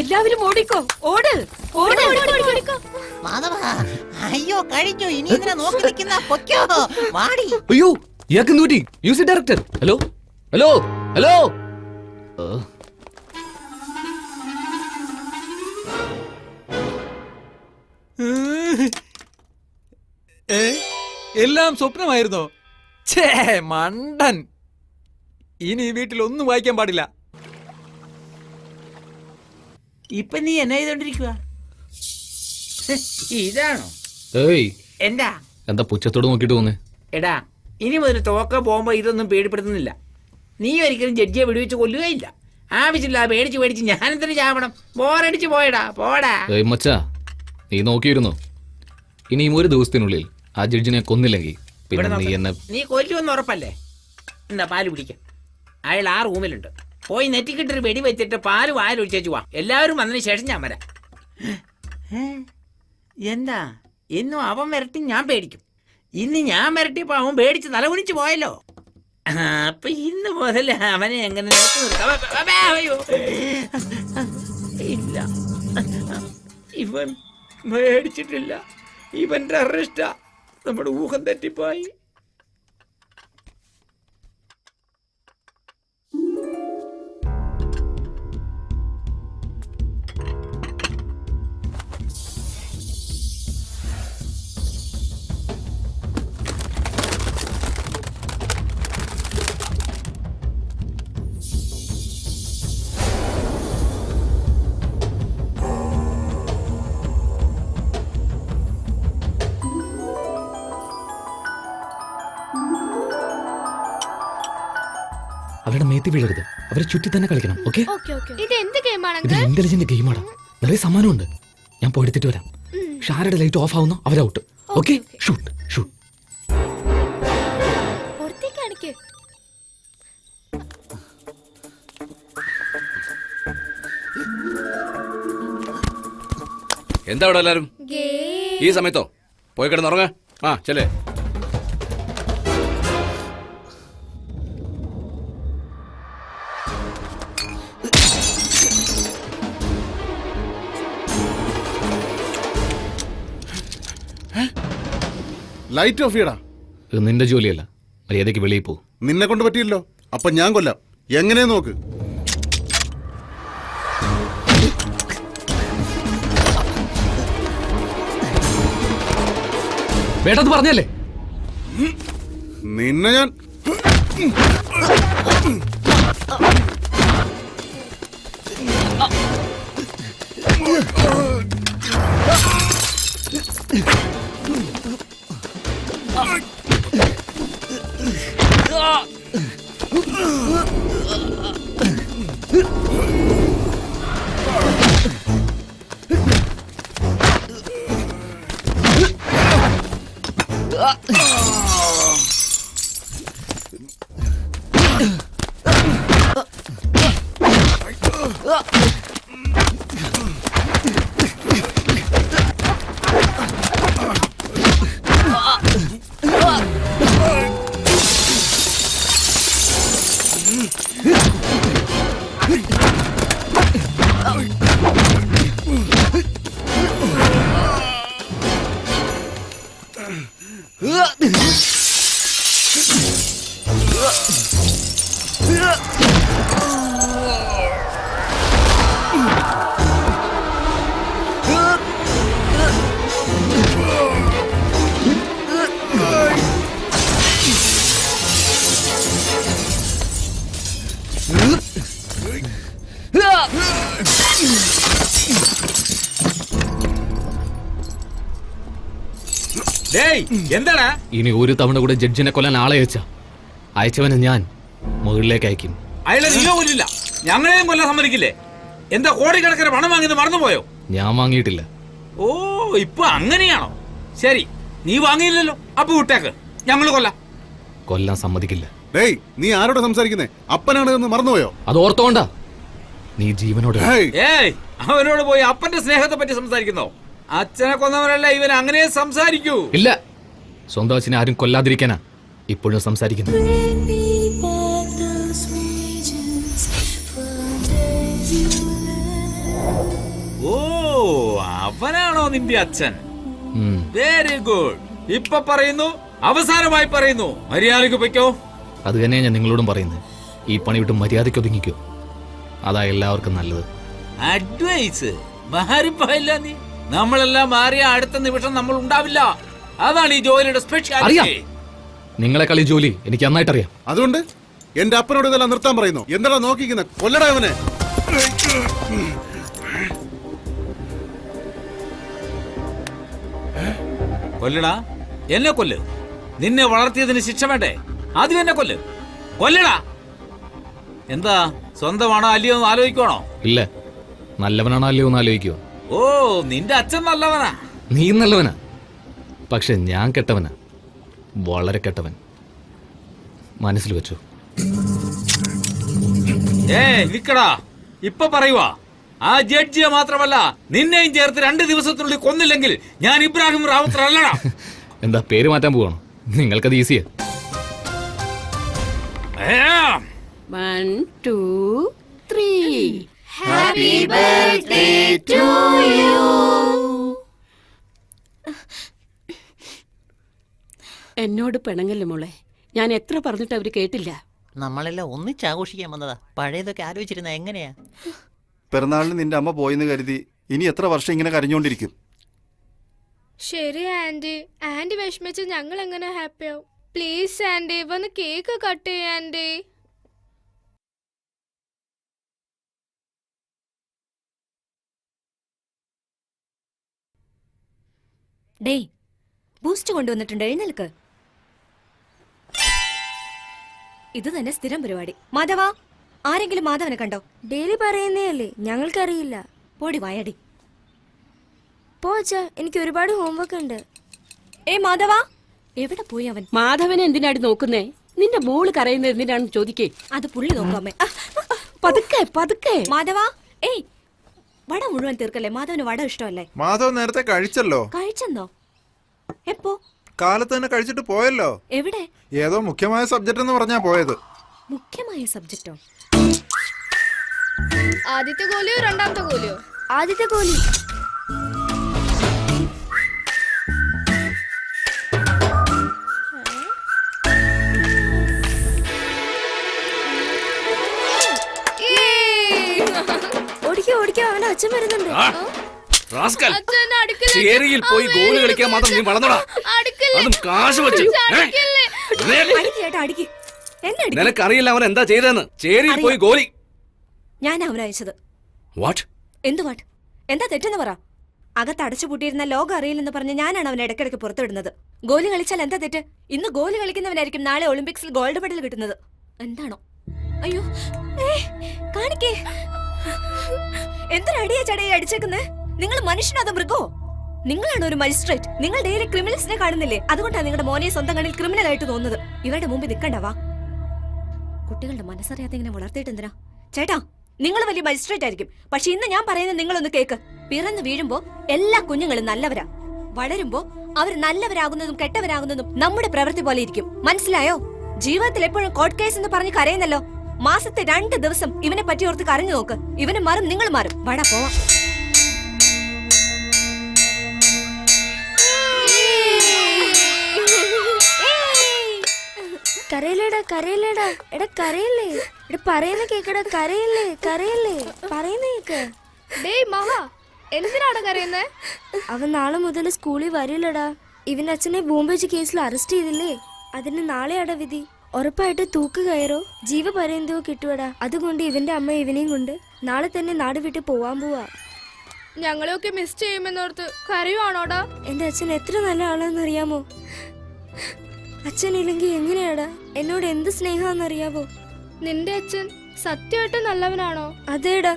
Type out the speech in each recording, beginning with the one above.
എല്ലാവരും ഓടിക്കോ, ഓട് ഓട്. മാധവ, അയ്യോ കഴിഞ്ഞു. ഇനി ഇതിനെ നോക്കി നിൽക്കുന്ന പൊക്കോ, വാടി. അയ്യോ ഇയാൾക്ക് നൂറ്റി music director. Hello hello hello. എല്ലാം സ്വപ്നമായിരുന്നോ? ഛേ മണ്ടൻ. ഇനി ഈ വീട്ടിൽ ഒന്നും വായിക്കാൻ പാടില്ല. ഇപ്പൊ നീ എന്നാ ചെയ്തോണ്ടിരിക്കുക? ഇതാണോ? ഏയ് എന്താ പുച്ഛത്തോട് നോക്കിട്ട് പോന്നേ? എടാ, ഇനി മുതൽ തോക്ക പോകുമ്പോ ഇതൊന്നും പേടിപ്പെടുത്തുന്നില്ല. നീ ഒരിക്കലും ജഡ്ജിയെ വെടിവെച്ച് കൊല്ലുകയില്ല. ആവശ്യമില്ല പേടിച്ച് ഞാനെന്തിനു ചാവണം? ബോറടിച്ച് പോയടാ, പോടാ. മച്ചാ, നീ നോക്കിയിരുന്നു. ഇനിയും ഒരു ദിവസത്തിനുള്ളിൽ ആ ജഡ്ജിനെ കൊന്നില്ലെങ്കിൽ പിന്നെ നീ കൊല്ലുമെന്ന് ഉറപ്പല്ലേ? എന്താ പാല് പിടിക്കാം. അയാൾ ആ റൂമിലുണ്ട്. പോയി നെറ്റിക്കിട്ടൊരു വെടി വെച്ചിട്ട് പാല് വായൊഴിച്ചു പോവാം. എല്ലാവരും വന്നതിന് ശേഷം ഞാൻ വരാം. എന്താ എന്നും അവൻ വരട്ടി ഞാൻ പേടിക്കും. ഇന്ന് ഞാൻ വരട്ടിയപ്പോ അവൻ പേടിച്ച് തലകുനിച്ച് പോയല്ലോ. അപ്പൊ ഇന്ന് മുതൽ അവനെ എങ്ങനെ ഇല്ല, ഇവൻ പേടിച്ചിട്ടില്ല. ഇവന്റെ അറസ്റ്റാ. നമ്മുടെ ഊഹം തെറ്റിപ്പോയി. അവരുടെ മേത്തി വീഴരുത്. അവരെ ചുറ്റി തന്നെ കളിക്കണം. ഓക്കെ? ഇത് എന്ത് ഗെയിമാണ്? ഇത് ഇന്റലിജന്റ് ഗെയിമാണ്. നിറയെ സമ്മാനമുണ്ട്. ഞാൻ പോയെടുത്തിട്ട് വരാം. ഷാരയുടെ ലൈറ്റ് ഓഫ് ആവുന്നു, അവർ ഔട്ട്. ഓക്കെ? Shoot shoot. എന്താ അവിടെ എല്ലാരും ഈ സമയത്തോ? പോയി കിടന്നുറങ്ങ. ആ ചെല്ലേ. ലൈറ്റ് ഓഫ് ചെയ്യടാ. ഇത് നിന്റെ ജോലിയല്ല. മര്യാദയ്ക്ക് വെളിയിൽ പോ. നിന്നെ കൊണ്ട് പറ്റിയല്ലോ. അപ്പൊ ഞാൻ കൊല്ലാം. എങ്ങനെ നോക്ക്. വേണ്ടത് പറഞ്ഞല്ലേ? നിന്നെ ഞാൻ എന്താടാ ഇനി ഒരു തവണ കൂടെ ജഡ്ജിനെ കൊല്ലാൻ ആളെ അയച്ചവനെ ഞാൻ മുകളിലേക്ക് അയക്കും. അയാളെ നീയോ കൊല്ലില്ല, ഞങ്ങളെയും കൊല്ലാൻ സമ്മതിക്കില്ലേ? എന്താ കോടിക്കണക്കിന് പണം വാങ്ങിയത് മറന്നുപോയോ? ഞാൻ വാങ്ങിയിട്ടില്ല. ഓ ഇപ്പൊ അങ്ങനെയാണോ? ശരി, നീ വാങ്ങിയില്ലല്ലോ, അപ്പൊ വിട്ടേക്ക്, ഞങ്ങള് കൊല്ലാൻ സമ്മതിക്കില്ല. ഡേയ്, നീ ആരോട് സംസാരിക്കുന്നേ? അപ്പനാണ് എന്ന് മറന്നുപോയോ? അത് ഓർത്തോണ്ടാ നീ ജീവനോട്. ഏയ്, അവനോട് പോയി അപ്പന്റെ സ്നേഹത്തെ പറ്റി സംസാരിക്കുന്നോ? അച്ഛനെ കൊന്നവരല്ല ഇവൻ അങ്ങനെ സംസാരിക്കൂ. ഇല്ല, സ്വന്തം അച്ഛനെ ആരും കൊല്ലാതിരിക്കാനാ ഇപ്പോഴും സംസാരിക്കുന്നു. അവനാണോ നിന്റെ അച്ഛൻ? ഉം. Very good. ഇപ്പൊ പറയുന്നു, അവസാനമായി പറയുന്നു, മര്യാദയ്ക്ക് പൊയ്ക്കോ. അത് തന്നെയാ ഞാൻ നിങ്ങളോടും പറയുന്നത്. ഈ പണി വിട്ട് മര്യാദയ്ക്ക് ഒതുങ്ങിക്കോ. അതാ എല്ലാവർക്കും നല്ലത്. അഡ്വൈസ് മാറിപ്പോയില്ല നീ. നമ്മളെല്ലാം മാറിയ അടുത്ത നിമിഷം നമ്മൾ ഉണ്ടാവില്ല. അതാണ് ഈ ജോലിയുടെ സ്പെഷ്യാലിറ്റി. അറിയാം. നിങ്ങളെക്കാൾ ഈ ജോലി എനിക്ക് നന്നായിട്ടറിയാം. അതുകൊണ്ട് എന്റെ അപ്പനോട് ഇതെല്ലാം നിർത്താൻ പറയുന്നു. എന്താ നോക്കിക്കുന്ന? കൊല്ലടാ അവനെ. കൊല്ലടാ, എന്നെ കൊല്ല്. നിന്നെ വളർത്തിയതിന് ശിക്ഷ വേണ്ടേ? ആദ്യം എന്നെ കൊല്ല്. കൊല്ലടാ. എന്താ, സ്വന്തമാണോ അല്ലയോ എന്ന് ആലോചിക്കണോ? ഇല്ല, നല്ലവനാണോ അല്ലയോ എന്ന് ആലോചിക്കുവോ? ഓ, നിന്റെ അച്ഛൻ നല്ലവനാ. നീ നല്ലവനാ, പക്ഷെ ഞാൻ കെട്ടവനാ, വളരെ കെട്ടവൻ. മനസ്സിൽ വെച്ചോ. നിക്കടാ. ഇപ്പൊ പറയുവാ, ആ ജഡ്ജിയെ മാത്രമല്ല നിന്നെയും ചേർത്ത് 2 ദിവസത്തിനുള്ളിൽ കൊന്നില്ലെങ്കിൽ ഞാൻ ഇബ്രാഹിം റാവത്തർ അല്ലടാ. എന്താ പേര് മാറ്റാൻ പോവാണോ? നിങ്ങൾക്കത് ഈസിയാ. 1 2 3. എന്നോട് പിണങ്ങല്ലേ മോളെ. ഞാൻ എത്ര പറഞ്ഞിട്ട് അവര് കേട്ടില്ല. നമ്മളെല്ലാം ഒന്നിച്ചാഘോഷിക്കാൻ വന്നതാ. പഴയതൊക്കെ ആലോചിച്ചിരുന്ന എങ്ങനെയാ? പിറന്നാളിന് നിന്റെ അമ്മ പോയെന്ന് കരുതി ഇനി എത്ര വർഷം ഇങ്ങനെ കരഞ്ഞോണ്ടിരിക്കും? ശരി ആന്റി, ആന്റി വിഷമിച്ച് ഞങ്ങൾ എങ്ങനെ ഹാപ്പിയാവും? പ്ലീസ് ആന്റി, വന്ന് കേക്ക് കട്ട് ചെയ്യാ ആന്റി. ഡേയ്, ബൂസ്റ്റ് കൊണ്ടുവന്നിട്ടുണ്ട്, എഴുന്നേൽക്ക്. ഇത് തന്നെ സ്ഥിരം പരിപാടി. മാധവ, ആരെങ്കിലും മാധവനെ കണ്ടോ? ഡെയിലി പറയുന്നേ അല്ലേ, ഞങ്ങൾക്കറിയില്ല. പോടി വായടി. പോച്ചാ, എനിക്ക് ഒരുപാട് ഹോംവർക്ക് ഉണ്ട്. മാധവ, എവിടെ പോയി അവൻ? മാധവനെ എന്തിനാടി നോക്കുന്നേ? നിന്റെ മോള് കരയുന്നത് എന്തിനാണെന്ന് ചോദിക്കേ. അത് പുള്ളി നോക്കാമേ. പതുക്കെ പതുക്കെ. മാധവ, വട മുഴുവൻ തീർക്കല്ലേ. മാധവന് വട ഇഷ്ടമല്ലേ? മാധവ് നേരത്തെ കഴിച്ചല്ലോ. കഴിച്ചെന്നോ? എപ്പോ? കാലത്ത് തന്നെ കഴിച്ചിട്ട് പോയല്ലോ. എവിടെ? ഏതോ മുഖ്യമായ സബ്ജക്റ്റ് എന്ന് പറഞ്ഞാ പോയത്. മുഖ്യമായ സബ്ജക്റ്റോ? ആദ്യത്തെ ഗോലിയോ രണ്ടാമത്തെ ഗോലിയോ? ആദ്യത്തെ ഗോലി. ഓടിക്കോ ഓടിക്കോ, അവന്റെ അച്ഛൻ വരുന്നുണ്ട്. റാസ്കൽ, അച്ഛൻ അടുക്കള ചേരിയിൽ പോയി ഗോള് കളിക്കാൻ മാത്രം നീ വളർന്നടാ. അതും കാശ് വെച്ച്. അടിക്ക്. എന്നെ അടിക്ക്. നിനക്കറിയില്ല അവൻ എന്താ ചെയ്തെന്ന്. ചേരിയിൽ പോയി ഗോലി. ഞാൻ അവനെ അയച്ചത്. വാട്ട്? എന്തു വാട്ട്? എന്താ തെറ്റെന്ന് പറ. അകത്ത് അടച്ചു പൂട്ടിയിരുന്ന ലോകം അറിയില്ലെന്ന് പറഞ്ഞ് ഞാനാണ് അവനെ ഇടയ്ക്കിടയ്ക്ക് പുറത്തുവിടുന്നത്. ഗോലി കളിച്ചാൽ എന്താ തെറ്റ്? ഇന്ന് ഗോലി കളിക്കുന്നവനായിരിക്കും നാളെ ഒളിമ്പിക്സിൽ ഗോൾഡ് മെഡൽ കിട്ടുന്നത്. എന്താണോ? അയ്യോ, കാണിക്കേ. എന്തൊരടിയാ ചടയെ അടിച്ചേക്കുന്നേ? നിങ്ങൾ മനുഷ്യനോ അതോ മൃഗോ? നിങ്ങളാണ് ഒരു മജിസ്ട്രേറ്റ്. നിങ്ങൾ ഡെയിലി ക്രിമിനൽസിനെ കാണുന്നില്ലേ? അതുകൊണ്ടാണ് നിങ്ങളുടെ മോനെ സ്വന്തം കണ്ണിൽ ക്രിമിനൽ ആയിട്ട് തോന്നുന്നത്. ഇവരുടെ മുമ്പിൽ നിൽക്കണ്ടവാ. കുട്ടികളുടെ മനസ്സറിയാതെ ഇങ്ങനെ വളർത്തിയിട്ട് എന്തിനാ? ചേട്ടാ, നിങ്ങൾ വലിയ മജിസ്ട്രേറ്റ് ആയിരിക്കും, പക്ഷെ ഇന്ന് ഞാൻ പറയുന്നത് നിങ്ങളൊന്ന് കേക്ക്. പിറന്നു വീഴുമ്പോ എല്ലാ കുഞ്ഞുങ്ങളും നല്ലവരാ. വളരുമ്പോ അവർ നല്ലവരാകുന്നതും കെട്ടവരാകുന്നതും നമ്മുടെ പ്രവൃത്തി പോലെ ഇരിക്കും. മനസ്സിലായോ? ജീവിതത്തിൽ എപ്പോഴും കോർട്ട് കേസ് എന്ന് പറഞ്ഞ് കരയുന്നല്ലോ. മാസത്തെ 2 ദിവസം ഇവനെ പറ്റി ഓർത്ത് കരഞ്ഞു നോക്ക്. ഇവന് മാറും, നിങ്ങൾ മാറും. വടാ പോവാ. കരയില്ലേടാ, കരയില്ലേടാ. എടാ കരയില്ലേ? എടാ പറയുന്ന കേക്കടാ. കരയില്ലേ, കരയില്ലേ, പറയുന്ന കേക്ക്. ഡേയ് മഹാ, എന്തിനാണ് കരയുന്നേ? അവൻ നാളെ മുതൽ സ്കൂളിൽ വരില്ലടാ. ഇവന്റെ അച്ഛനെ ബോംബ് വെച്ച് കേസിൽ അറസ്റ്റ് ചെയ്തില്ലേ? അതിന് നാളെയാടാ വിധി. ഉറപ്പായിട്ട് തൂക്ക് കയറോ ജീവപര്യന്തോ കിട്ടുവടാ. അതുകൊണ്ട് ഇവന്റെ അമ്മ ഇവനെയും കൊണ്ട് നാളെ തന്നെ നാട് വിട്ട് പോവാൻ പോവാ. ഞങ്ങളെയൊക്കെ മിസ് ചെയ്യുമെന്നോർത്ത് കരയുവാണോടാ? എന്റെ അച്ഛൻ എത്ര നല്ല ആളാന്നറിയാമോ? അച്ഛനില്ലെങ്കിൽ എങ്ങനെയാടാ? എന്നോട് എന്ത് സ്നേഹാന്നറിയാവോ? നിന്റെ അച്ഛൻ സത്യമായിട്ട് നല്ലവനാണോ? അതേടാ.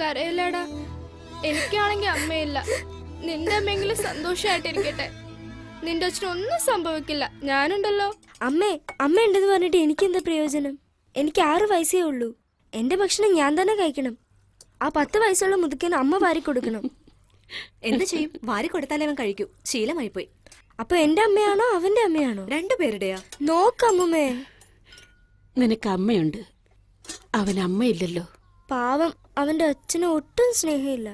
കരയില്ലടാ. എനിക്കാണെങ്കിൽ അമ്മയില്ല. നിന്റെ അമ്മയെങ്കിലും സന്തോഷമായിട്ടിരിക്കട്ടെ. നിന്റെ അച്ഛനൊന്നും സംഭവിക്കില്ല, ഞാനുണ്ടല്ലോ. അമ്മ ഉണ്ടെന്ന് പറഞ്ഞിട്ട് എനിക്കെന്താ പ്രയോജനം? എനിക്ക് 6 വയസ്സേ ഉള്ളൂ. എന്റെ ഭക്ഷണം ഞാൻ തന്നെ കഴിക്കണം. ആ 10 വയസ്സുള്ള മുതുക്കന് അമ്മ വാരി കൊടുക്കണം. എന്ത് ചെയ്യും? വാരി കൊടുത്താലേ അവൻ കഴിക്കൂ. ശീലമായി പോയി. അപ്പൊ എന്റെ അമ്മയാണോ അവന്റെ അമ്മയാണോ? 2 പേരുടെയാ. നോക്കമ്മേ. നിനക്ക് അമ്മയുണ്ട്, അവൻ അമ്മയില്ലല്ലോ. പാവം, അവന്റെ അച്ഛന് ഒട്ടും സ്നേഹമില്ല.